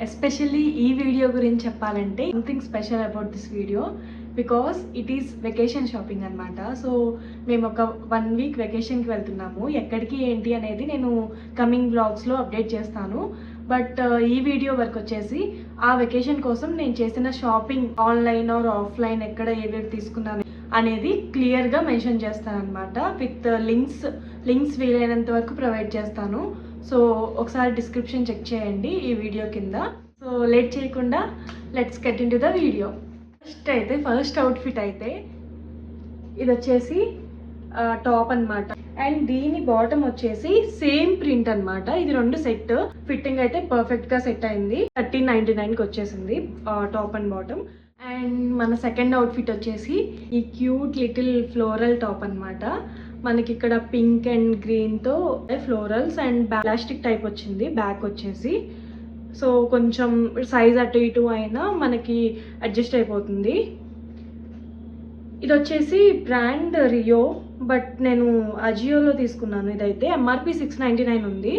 Especially ఈ video గురించి చెప్పాలంటే something special about this video because it is vacation shopping అనమాట. సో మేము ఒక 1 వీక్ వెకేషన్కి వెళ్తున్నాము. ఎక్కడికి ఏంటి అనేది నేను కమింగ్ బ్లాగ్స్లో అప్డేట్ చేస్తాను. బట్ ఈ వీడియో వరకు వచ్చేసి ఆ వెకేషన్ కోసం నేను చేసిన షాపింగ్ ఆన్లైన్ ఆర్ ఆఫ్లైన్ ఎక్కడ ఏవేవి తీసుకున్నాను అనేది క్లియర్గా మెన్షన్ చేస్తాను అనమాట. విత్ లింక్స్ వీలైనంత వరకు ప్రొవైడ్ చేస్తాను. సో ఒకసారి డిస్క్రిప్షన్ చెక్ చేయండి ఈ వీడియో కింద. సో లేట్ చేయకుండా let's get in to the video. First outfit అయితే ఇది వచ్చేసి టాప్ అనమాట. అండ్ దీని బాటమ్ వచ్చేసి సేమ్ ప్రింట్ అనమాట. ఇది 2 సెట్. ఫిట్టింగ్ అయితే పర్ఫెక్ట్గా సెట్ అయింది. 1399కి వచ్చేసింది టాప్ అండ్ బాటమ్. అండ్ మన సెకండ్ అవుట్ఫిట్ వచ్చేసి ఈ క్యూట్ లిటిల్ ఫ్లోరల్ టాప్ అనమాట. మనకి ఇక్కడ పింక్ అండ్ గ్రీన్తో ఫ్లోరల్స్ అండ్ ప్లాస్టిక్ టైప్ వచ్చింది బ్యాక్ వచ్చేసి. సో కొంచెం సైజ్ అటు ఇటు అయినా మనకి అడ్జస్ట్ అయిపోతుంది. ఇది వచ్చేసి బ్రాండ్ రియో, బట్ నేను అజియోలో తీసుకున్నాను. ఇదైతే ఎంఆర్పి 699 ఉంది.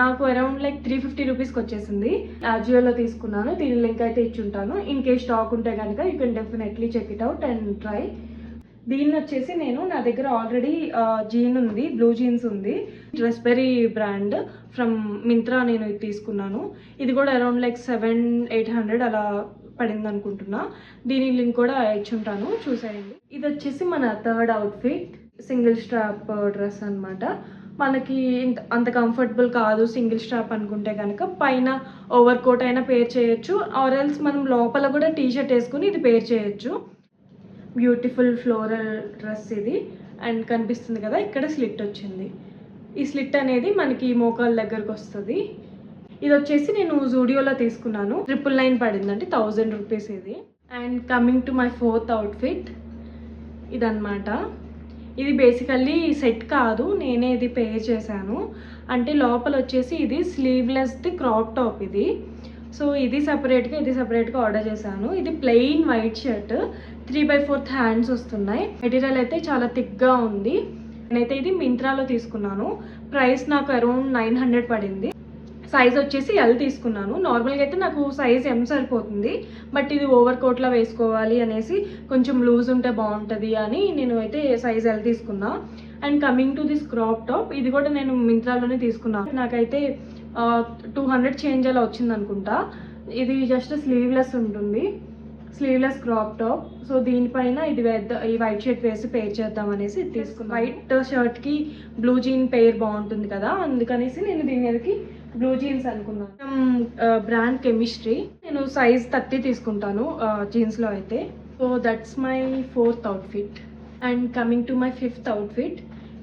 నాకు అరౌండ్ లైక్ 350 రూపీస్కి వచ్చేసింది. అజియోలో తీసుకున్నాను. దీని లింక్ అయితే ఇచ్చుంటాను. ఇన్ కేస్ స్టాక్ ఉంటే కనుక you can definitely check it out and try. దీన్ని వచ్చేసి నా దగ్గర ఆల్రెడీ జీన్ ఉంది, బ్లూ జీన్స్ ఉంది. డ్రెస్బెరీ బ్రాండ్ ఫ్రమ్ మింత్రా నేను ఇది తీసుకున్నాను. ఇది కూడా అరౌండ్ లైక్ 700-800 అలా పడింది అనుకుంటున్నా. దీని లింక్ కూడా ఇచ్చుంటాను, చూసేయండి. ఇది వచ్చేసి మన third outfit, single strap dress అనమాట. మనకి అంత కంఫర్టబుల్ కాదు సింగిల్ స్ట్రాప్ అనుకుంటే కనుక పైన ఓవర్ కోట్ అయినా పేర్ చేయొచ్చు, ఆర్ ఎల్స్ మనం లోపల కూడా టీషర్ట్ వేసుకుని ఇది పేర్ చేయొచ్చు. బ్యూటిఫుల్ ఫ్లోరల్ డ్రెస్ ఇది. అండ్ కనిపిస్తుంది కదా ఇక్కడ స్లిట్ వచ్చింది. ఈ స్లిట్ అనేది మనకి మోకాళ్ళ దగ్గరకు వస్తుంది. ఇది వచ్చేసి నేను జూడియోలో తీసుకున్నాను. 999 పడింది, అంటే 1000 రూపీస్ ఇది. And coming to my fourth outfit ఇదన్నమాట. ఇది బేసికల్లీ సెట్ కాదు, నేనే ఇది పే చేశాను. అంటే లోపల వచ్చేసి ఇది స్లీవ్లెస్ది క్రాప్ టాప్ ఇది. సో ఇది సపరేట్గా ఆర్డర్ చేశాను. ఇది ప్లెయిన్ వైట్ షర్ట్, 3/4 హ్యాండ్స్ వస్తున్నాయి. మెటీరియల్ అయితే చాలా థిక్గా ఉంది. నేనైతే ఇది మింత్రాలో తీసుకున్నాను. ప్రైస్ నాకు అరౌండ్ 900 పడింది. సైజ్ వచ్చేసి ఎల్ తీసుకున్నాను. నార్మల్గా అయితే నాకు సైజ్ ఎం సరిపోతుంది, బట్ ఇది ఓవర్ కోట్లో వేసుకోవాలి అనేసి కొంచెం లూజ్ ఉంటే బాగుంటుంది అని నేను అయితే సైజ్ ఎల్ తీసుకున్నా. And coming to this crop top, ఇది కూడా నేను మింత్రాలోనే తీసుకున్నాను. నాకైతే 200 చేంజ్ అలా వచ్చింది అనుకుంటా. ఇది జస్ట్ స్లీవ్లెస్ ఉంటుంది, స్లీవ్లెస్ క్రాప్ టాప్. సో దీనిపైన ఈ వైట్ షర్ట్ వేసి పేర్ చేద్దాం అనేసి తీసుకున్నాను. వైట్ షర్ట్కి బ్లూ జీన్ పేర్ బాగుంటుంది కదా, అందుకనేసి నేను దీని మీదకి బ్లూ జీన్స్ అనుకున్నాను. Brand chemistry. నేను సైజ్ 30 తీసుకుంటాను జీన్స్లో అయితే. So that's my fourth outfit. And coming to my fifth outfit,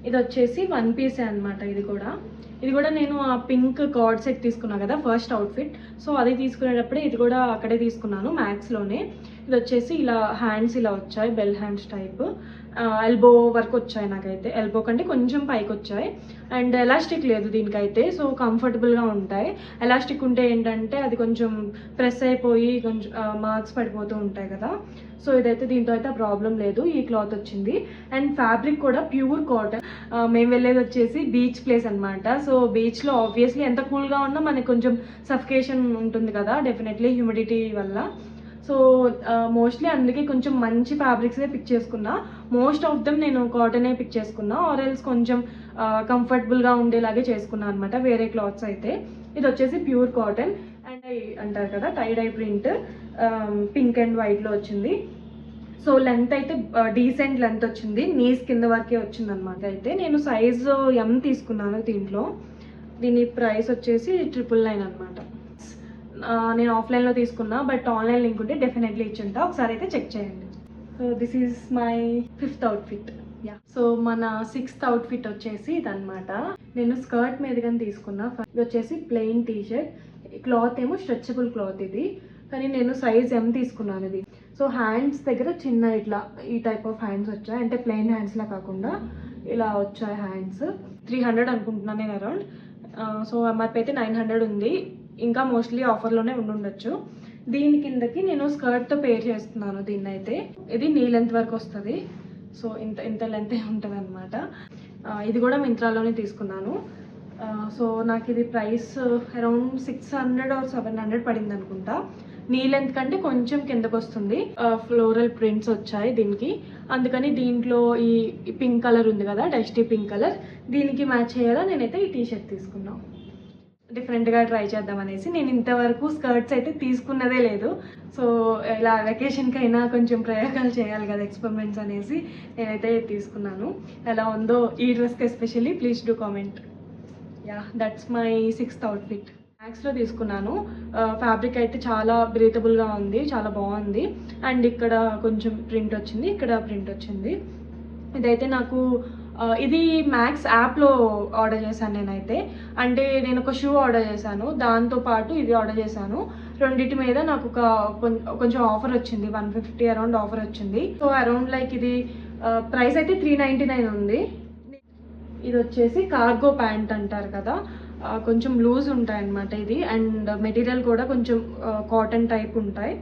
ఇది వచ్చేసి 1 పీసే అనమాట. ఇది కూడా నేను ఆ పింక్ కార్డ్ సెట్ తీసుకున్నాను కదా ఫస్ట్ అవుట్ఫిట్. సో అది తీసుకునేటప్పుడే ఇది కూడా అక్కడే తీసుకున్నాను, మ్యాక్స్లోనే. ఇది వచ్చేసి ఇలా హ్యాండ్స్ ఇలా వచ్చాయి, బెల్ హ్యాండ్స్ టైప్. ఎల్బో వరకు వచ్చాయి, నాకైతే ఎల్బో కంటే కొంచెం పైకి వచ్చాయి. అండ్ ఎలాస్టిక్ లేదు దీనికైతే, సో కంఫర్టబుల్గా ఉంటాయి. ఎలాస్టిక్ ఉంటే ఏంటంటే అది కొంచెం ప్రెస్ అయిపోయి కొంచెం మార్క్స్ పడిపోతూ ఉంటాయి కదా. సో ఇదైతే దీంతో అయితే ప్రాబ్లం లేదు. ఈ క్లాత్ వచ్చింది. అండ్ ఫ్యాబ్రిక్ కూడా ప్యూర్ కాటన్. మేము వెళ్ళేది వచ్చేసి బీచ్ ప్లేస్ అనమాట. సో బీచ్లో ఆబ్వియస్లీ ఎంత కూల్గా ఉన్నా మనకి కొంచెం సఫికేషన్ ఉంటుంది కదా, డెఫినెట్లీ హ్యూమిడిటీ వల్ల. సో మోస్ట్లీ అందుకే కొంచెం మంచి ఫ్యాబ్రిక్సే పిక్ చేసుకున్నా. మోస్ట్ ఆఫ్ దెమ్ నేను కాటనే పిక్ చేసుకున్నా, ఆర్ ఎల్స్ కొంచెం కంఫర్టబుల్గా ఉండేలాగే చేసుకున్నా అనమాట వేరే క్లాత్స్ అయితే. ఇది వచ్చేసి ప్యూర్ కాటన్ అండ్ అంటారు కదా టై డై ప్రింట్, పింక్ అండ్ వైట్లో వచ్చింది. సో లెంత్ అయితే డీసెంట్ లెంత్ వచ్చింది, నీస్ కింద వరకే వచ్చింది అనమాట. అయితే నేను సైజు ఎం తీసుకున్నాను దీంట్లో. దీని ప్రైస్ వచ్చేసి 999 అనమాట. నేను ఆఫ్లైన్లో తీసుకున్నా, బట్ ఆన్లైన్ లింక్ ఉంటే డెఫినెట్లీ ఇచ్చుంటా, ఒకసారి అయితే చెక్ చేయండి. So this is my fifth outfit. So మన సిక్స్త్ అవుట్ఫిట్ వచ్చేసి ఇదనమాట. నేను స్కర్ట్ మీదగానే తీసుకున్నా. ఇది వచ్చేసి ప్లెయిన్ టీషర్ట్, క్లాత్ ఏమో స్ట్రెచబుల్ క్లాత్ ఇది, కానీ నేను సైజ్ ఎం తీసుకున్నాను ఇది. సో హ్యాండ్స్ దగ్గర చిన్న ఇట్లా ఈ టైప్ ఆఫ్ హ్యాండ్స్ వచ్చాయి, అంటే ప్లెయిన్ హ్యాండ్స్లా కాకుండా ఇలా వచ్చాయి హ్యాండ్స్. 300 అనుకుంటున్నాను నేను అరౌండ్. సో ఎంఆర్పి అయితే 900 ఉంది. ఇంకా మోస్ట్లీ ఆఫర్లోనే ఉండొచ్చు. దీని కిందకి నేను స్కర్ట్తో పేర్ చేస్తున్నాను దీన్ని అయితే. ఇది నీ లెంత్ వరకు వస్తుంది. సో ఇంత లెంత్ ఉంటుంది అనమాట. ఇది కూడా మింత్రాలోనే తీసుకున్నాను. సో నాకు ఇది ప్రైస్ అరౌండ్ 600 ఆర్ 700 పడింది అనుకుంటా. నీ లెంత్ కంటే కొంచెం కిందకు వస్తుంది. ఫ్లోరల్ ప్రింట్స్ వచ్చాయి దీనికి, అందుకని దీంట్లో ఈ పింక్ కలర్ ఉంది కదా, డస్టీ పింక్ కలర్, దీనికి మ్యాచ్ అయ్యేలా నేనైతే ఈ టీషర్ట్ తీసుకున్నాను. డిఫరెంట్గా ట్రై చేద్దాం అనేసి. నేను ఇంతవరకు స్కర్ట్స్ అయితే తీసుకున్నదే లేదు. సో ఇలా వెకేషన్కి అయినా కొంచెం ప్రయోగాలు చేయాలి కదా, ఎక్స్పెరిమెంట్స్ అనేసి నేనైతే తీసుకున్నాను. ఎలా ఉందో ఈ డ్రెస్కి especially please do comment. Yeah, that's my 6th outfit. మ్యాక్స్లో తీసుకున్నాను. ఫ్యాబ్రిక్ అయితే చాలా బ్రీతబుల్గా ఉంది, చాలా బాగుంది. అండ్ ఇక్కడ కొంచెం ప్రింట్ వచ్చింది, ఇక్కడ ప్రింట్ వచ్చింది. ఇదైతే నాకు ఇది మ్యాక్స్ యాప్లో ఆర్డర్ చేశాను నేనైతే. అంటే నేను ఒక షూ ఆర్డర్ చేశాను, దాంతోపాటు ఇది ఆర్డర్ చేశాను. రెండింటి మీద నాకు కొంచెం ఆఫర్ వచ్చింది, 150 అరౌండ్ ఆఫర్ వచ్చింది. సో అరౌండ్ లైక్ ఇది ప్రైస్ అయితే 399 ఉంది. ఇది వచ్చేసి కార్గో ప్యాంట్ అంటారు కదా, కొంచెం లూజ్ ఉంటాయి అన్నమాట ఇది. అండ్ మెటీరియల్ కూడా కొంచెం కాటన్ టైప్ ఉంటాయి.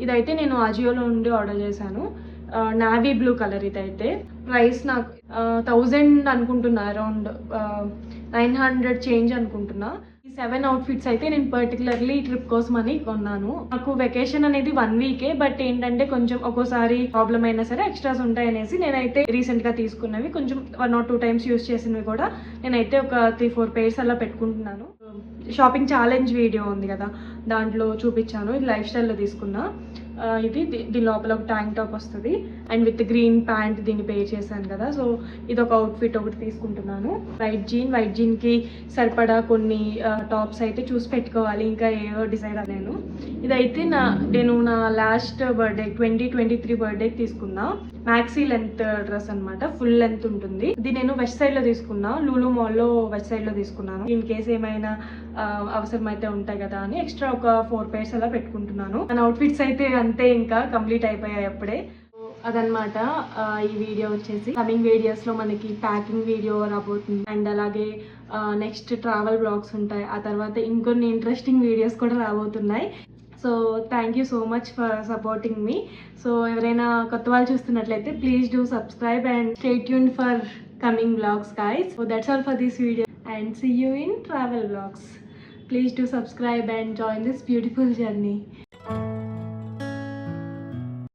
ఇదైతే నేను అజియోలో నుండి ఆర్డర్ చేశాను. Navy blue colour. ఇదైతే ప్రైస్ నాకు 1000 అనుకుంటున్నా, అరౌండ్ 900 చేంజ్ అనుకుంటున్నా. ఈ 7 అవుట్ఫిట్స్ అయితే నేను పర్టికులర్లీ ట్రిప్ కోసం అని కొన్నాను. నాకు వెకేషన్ అనేది 1 వీకే, బట్ ఏంటంటే కొంచెం ఒక్కోసారి ప్రాబ్లం అయినా సరే ఎక్స్ట్రాస్ ఉంటాయి అనేసి నేనైతే రీసెంట్గా తీసుకున్నవి, కొంచెం 1 or 2 times యూస్ చేసినవి కూడా నేనైతే ఒక 3-4 pairs అలా పెట్టుకుంటున్నాను. షాపింగ్ ఛాలెంజ్ వీడియో ఉంది కదా, దాంట్లో చూపించాను. ఇది లైఫ్ స్టైల్లో తీసుకున్నా. ఇది దీని లోపల ఒక ట్యాంక్ టాప్ వస్తుంది అండ్ విత్ గ్రీన్ ప్యాంట్ దీన్ని పే చేశాను కదా. సో ఇది ఒక అవుట్ఫిట్ ఒకటి తీసుకుంటున్నాను. వైట్ జీన్కి సరిపడా కొన్ని టాప్స్ అయితే చూసి పెట్టుకోవాలి, ఇంకా ఏవో డిసైడ్ అయ్యాను. ఇదైతే నేను నా లాస్ట్ బర్త్డే 2023 బర్త్డేకి తీసుకున్నా. మ్యాక్సీ లెంత్ డ్రెస్ అనమాట, ఫుల్ లెంత్ ఉంటుంది. ఇది నేను వెస్ట్ సైడ్లో తీసుకున్నా, లూలు మాల్లో వెస్ట్ సైడ్లో తీసుకున్నాను. ఇన్ కేసు ఏమైనా అవసరం అయితే ఉంటాయి కదా అని ఎక్స్ట్రా ఒక 4 pairs అలా పెట్టుకుంటున్నాను. మన అవుట్ఫిట్స్ అయితే అంతే, ఇంకా కంప్లీట్ అయిపోయాయి అప్పుడే. అదనమాట ఈ వీడియో వచ్చేసి. కమింగ్ వీడియోస్లో మనకి ప్యాకింగ్ వీడియో రాబోతుంది, అండ్ అలాగే నెక్స్ట్ ట్రావెల్ బ్లాగ్స్ ఉంటాయి. ఆ తర్వాత ఇంకొన్ని ఇంట్రెస్టింగ్ వీడియోస్ కూడా రాబోతున్నాయి. So thank you so much for supporting me. So ఎవరైనా కొత్త వాళ్ళు చూస్తున్నట్లయితే please do subscribe and stay tuned for coming vlogs, guys. So that's all for this video, and see you in travel vlogs. Please do subscribe and join this beautiful journey.